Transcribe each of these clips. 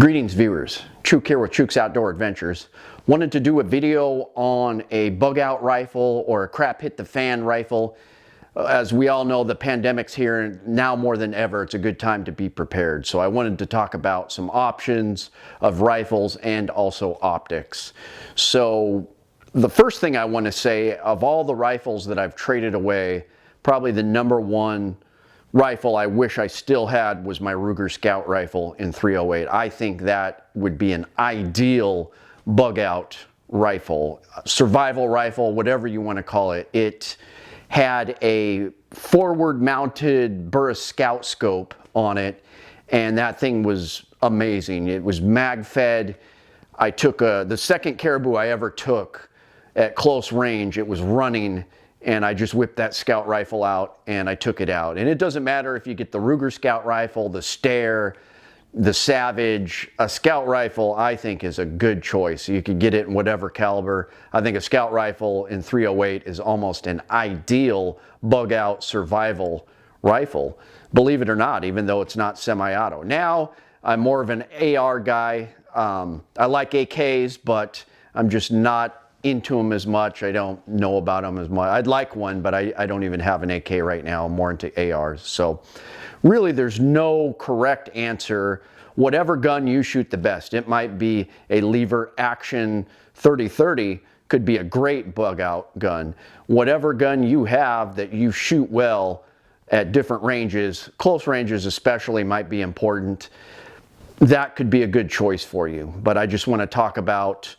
Greetings viewers, Chook here with Chook's Outdoor Adventures. Wanted to do a video on a bug out rifle or a crap hit the fan rifle. As we all know, the pandemic's here and now more than ever it's a good time to be prepared. So I wanted to talk about some options of rifles and also optics. So the first thing I want to say, of all the rifles that I've traded away, probably the number one rifle I wish I still had was my Ruger Scout rifle in .308. I think that would be an ideal bug out rifle, survival rifle, whatever you want to call it. It had a forward mounted Burris Scout scope on it, and that thing was amazing. It was mag fed. I took the second caribou I ever took at close range. It was running, and I just whipped that Scout rifle out and I took it out. And it doesn't matter if you get the Ruger Scout rifle, the Steyr, the Savage. A Scout rifle, I think, is a good choice. You could get it in whatever caliber. I think a Scout rifle in .308 is almost an ideal bug out survival rifle, believe it or not, even though it's not semi-auto. Now I'm more of an AR guy. I like AKs, but I'm just not into them as much. I don't know about them as much. I'd like one, but I don't even have an AK right now. I'm more into ARs. So really there's no correct answer. Whatever gun you shoot the best. It might be a lever action 30-30 could be a great bug out gun. Whatever gun you have that you shoot well at different ranges, close ranges especially, might be important. That could be a good choice for you. But I just want to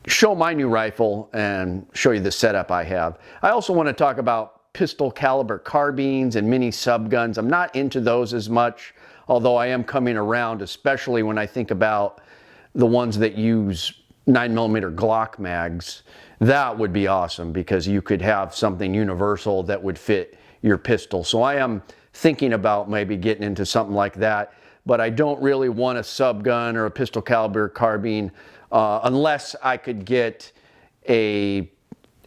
show my new rifle and show you the setup I have. I also want to talk about pistol caliber carbines and mini subguns. I'm not into those as much, although I am coming around, especially when I think about the ones that use 9mm Glock mags. That would be awesome because you could have something universal that would fit your pistol. So I am thinking about maybe getting into something like that, but I don't really want a subgun or a pistol caliber carbine unless I could get a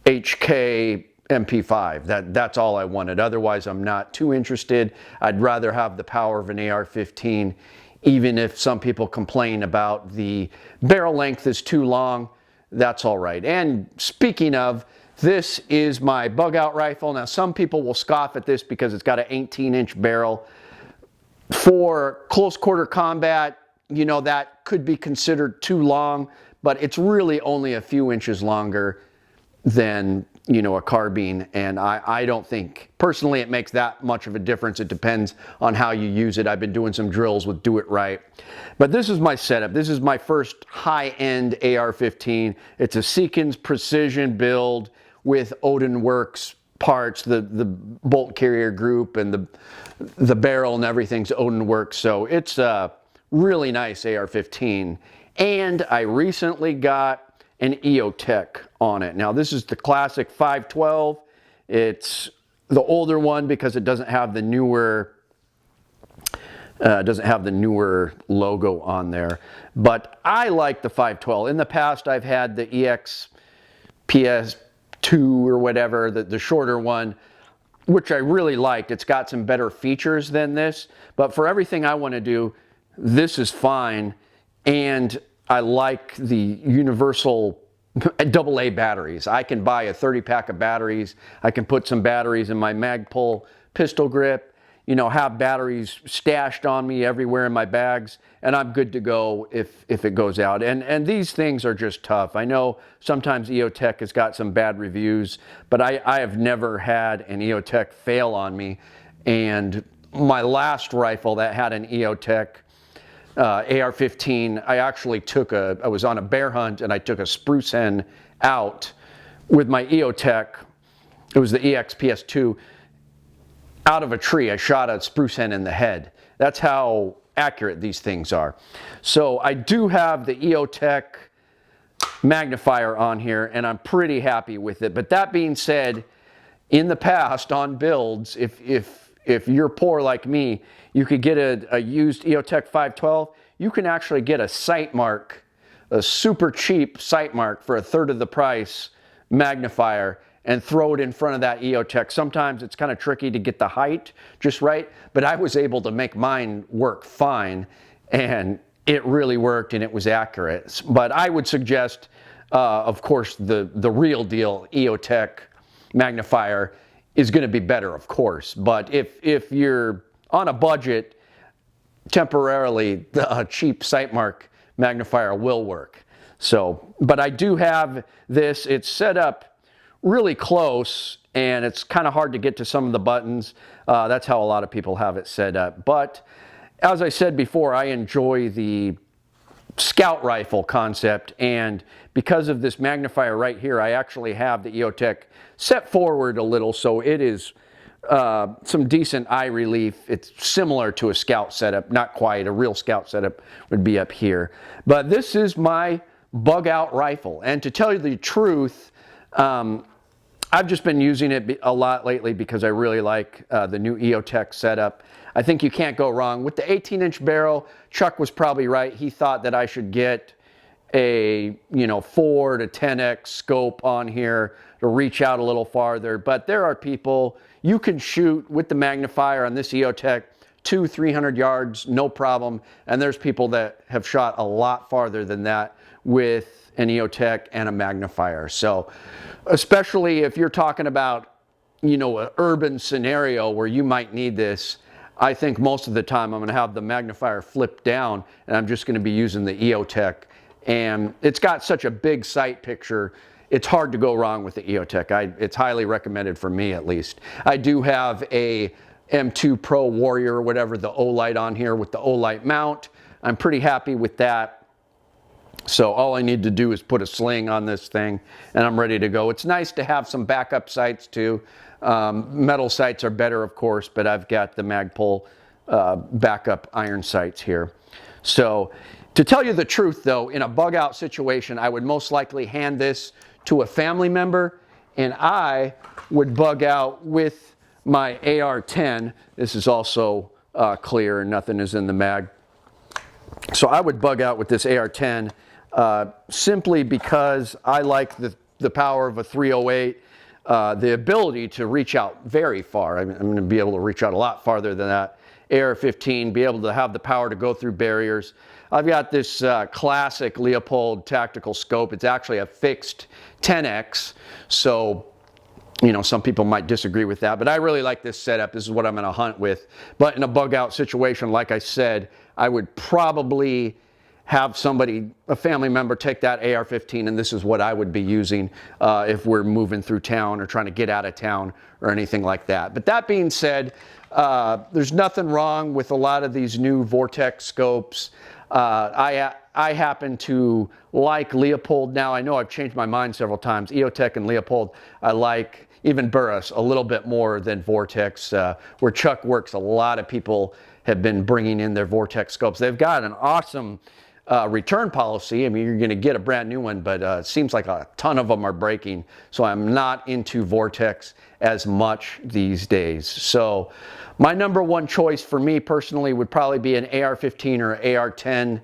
HK MP5. That's all I wanted. Otherwise, I'm not too interested. I'd rather have the power of an AR-15, even if some people complain about the barrel length is too long. That's all right. And speaking of, this is my bug out rifle. Now, some people will scoff at this because it's got an 18-inch barrel. For close quarter combat, you know, that could be considered too long, but it's really only a few inches longer than, you know, a carbine. And I don't think, personally, it makes that much of a difference. It depends on how you use it. I've been doing some drills with Do It Right. But this is my setup. This is my first high-end AR-15. It's a Seekins Precision build with Odin Works parts, the bolt carrier group and the barrel and everything's Odin Works. So it's a really nice AR-15. And I recently got an EOTech on it. Now this is the classic 512. It's the older one because it doesn't have the newer logo on there. But I like the 512. In the past I've had the EXPS2 or whatever, the shorter one, which I really liked. It's got some better features than this, but for everything I want to do, this is fine. And I like the universal AA batteries. I can buy a 30-pack of batteries. I can put some batteries in my Magpul pistol grip, you know, have batteries stashed on me everywhere in my bags, and I'm good to go if it goes out. And these things are just tough. I know sometimes EOTech has got some bad reviews, but I have never had an EOTech fail on me. And my last rifle that had an EOTech AR-15, I actually I was on a bear hunt and I took a spruce hen out with my EOTech. It was the EXPS2. Out of a tree, I shot a spruce hen in the head. That's how accurate these things are. So I do have the EOTech magnifier on here and I'm pretty happy with it. But that being said, in the past on builds, if you're poor like me, you could get a used EOTech 512. You can actually get a sight mark, a super cheap sight mark for a third of the price magnifier, and throw it in front of that EOTech. Sometimes it's kind of tricky to get the height just right, but I was able to make mine work fine. And it really worked and it was accurate. But I would suggest, of course, the real deal EOTech magnifier is going to be better, of course. But if you're on a budget, temporarily, the cheap Sightmark magnifier will work. So, but I do have this. It's set up really close, and it's kind of hard to get to some of the buttons. That's how a lot of people have it set up. But as I said before, I enjoy the scout rifle concept, and because of this magnifier right here, I actually have the EOTech set forward a little, so it is some decent eye relief. It's similar to a scout setup, not quite. A real scout setup would be up here. But this is my bug out rifle, and to tell you the truth, I've just been using it a lot lately because I really like the new EOTech setup. I think you can't go wrong. With the 18-inch barrel, Chuck was probably right. He thought that I should get a 4 to 10x scope on here to reach out a little farther. But there are people, you can shoot with the magnifier on this EOTech 200-300 yards, no problem. And there's people that have shot a lot farther than that with an EOTech and a magnifier. So especially if you're talking about, an urban scenario where you might need this, I think most of the time I'm going to have the magnifier flipped down and I'm just going to be using the EOTech. And it's got such a big sight picture, it's hard to go wrong with the EOTech. It's highly recommended for me, at least. I do have a M2 Pro Warrior or whatever, the Olight on here with the Olight mount. I'm pretty happy with that. So all I need to do is put a sling on this thing and I'm ready to go. It's nice to have some backup sights too. Metal sights are better, of course, but I've got the Magpul backup iron sights here. So to tell you the truth though, in a bug out situation, I would most likely hand this to a family member, and I would bug out with my AR-10. This is also clear and nothing is in the mag. So I would bug out with this AR-10 simply because I like the power of a 308, the ability to reach out very far. I'm going to be able to reach out a lot farther than that. AR-15, be able to have the power to go through barriers. I've got this classic Leupold tactical scope. It's actually a fixed 10x, so some people might disagree with that, but I really like this setup. This is what I'm going to hunt with. But in a bug out situation, like I said, I would probably have somebody, a family member, take that AR-15, and this is what I would be using if we're moving through town or trying to get out of town or anything like that. But that being said, there's nothing wrong with a lot of these new Vortex scopes. I happen to like Leupold now. I know I've changed my mind several times. EOTech and Leupold, I like, even Burris, a little bit more than Vortex. Where Chuck works, a lot of people have been bringing in their Vortex scopes. They've got an awesome return policy. I mean, you're going to get a brand new one, but it seems like a ton of them are breaking. So I'm not into Vortex as much these days. So my number one choice for me personally would probably be an AR-15 or AR-10.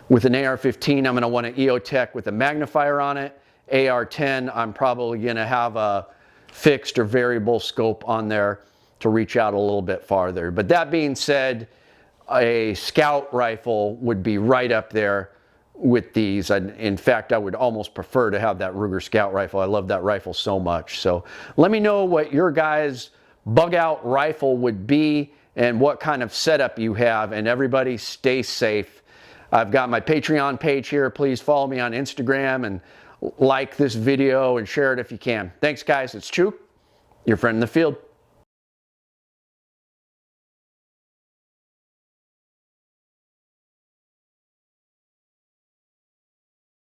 With an AR-15, I'm going to want an EOTech with a magnifier on it. AR-10, I'm probably going to have a fixed or variable scope on there to reach out a little bit farther. But that being said, a scout rifle would be right up there with these. In fact, I would almost prefer to have that Ruger Scout rifle. I love that rifle so much. So let me know what your guys' bug out rifle would be and what kind of setup you have. And everybody stay safe. I've got my Patreon page here. Please follow me on Instagram and like this video and share it if you can. Thanks guys, it's Chook, your friend in the field.